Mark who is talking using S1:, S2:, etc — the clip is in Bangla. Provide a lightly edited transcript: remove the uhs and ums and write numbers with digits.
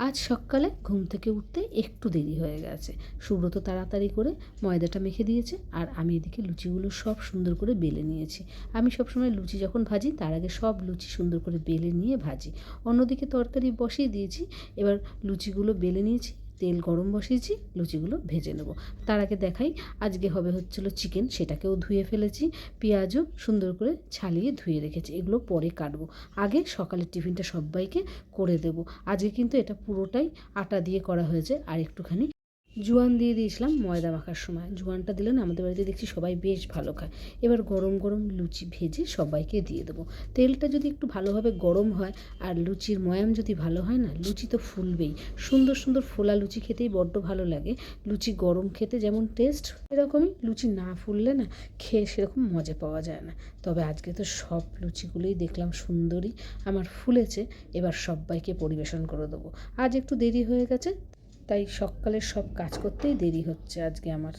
S1: আজ সকালে ঘুম থেকে উঠতে একটু দেরি হয়ে গেছে। সুব্রত তাড়াতাড়ি করে ময়দাটা মেখে দিয়েছে, আর আমি এদিকে লুচিগুলো সব সুন্দর করে বেলে নিয়েছি। আমি সবসময় লুচি যখন ভাজি তার আগে সব লুচি সুন্দর করে বেলে নিয়ে ভাজি। অন্যদিকে তরকারি বসিয়ে দিয়েছি, এবার লুচিগুলো বেলে নিয়েছি, তেল গরম বসিয়েছি, লুচিগুলো ভেজে নেব। তার আগে দেখাই, আজকে হবে হচ্ছিল চিকেন, সেটাকেও ধুয়ে ফেলেছি, পেঁয়াজও সুন্দর করে ছালিয়ে ধুয়ে রেখেছি, এগুলো পরে কাটবো। আগে সকালের টিফিনটা সবাইকে করে দেবো। আজকে কিন্তু এটা পুরোটাই আটা দিয়ে করা হয়েছে, আর একটুখানি জোয়ান দিয়ে দিয়েছিলাম ময়দা মাখার সময়। জোয়ানটা দিলে না আমাদের বাড়িতে দেখছি সবাই বেশ ভালো খায়। এবার গরম গরম লুচি ভেজে সবাইকে দিয়ে দেবো। তেলটা যদি একটু ভালোভাবে গরম হয় আর লুচির ময়াম যদি ভালো হয় না, লুচি তো ফুলবেই। সুন্দর সুন্দর ফোলা লুচি খেতেই বড্ড ভালো লাগে। লুচি গরম খেতে যেমন টেস্ট, এরকমই লুচি না ফুললে না খেয়ে সেরকম মজা পাওয়া যায় না। তবে আজকে তো সব লুচিগুলোই দেখলাম সুন্দরই আমার ফুলেছে। এবার সবাইকে পরিবেশন করে দেবো। আজ একটু দেরি হয়ে গেছে, তাই সকালের সব কাজ করতেই দেরি হচ্ছে আজকে আমার।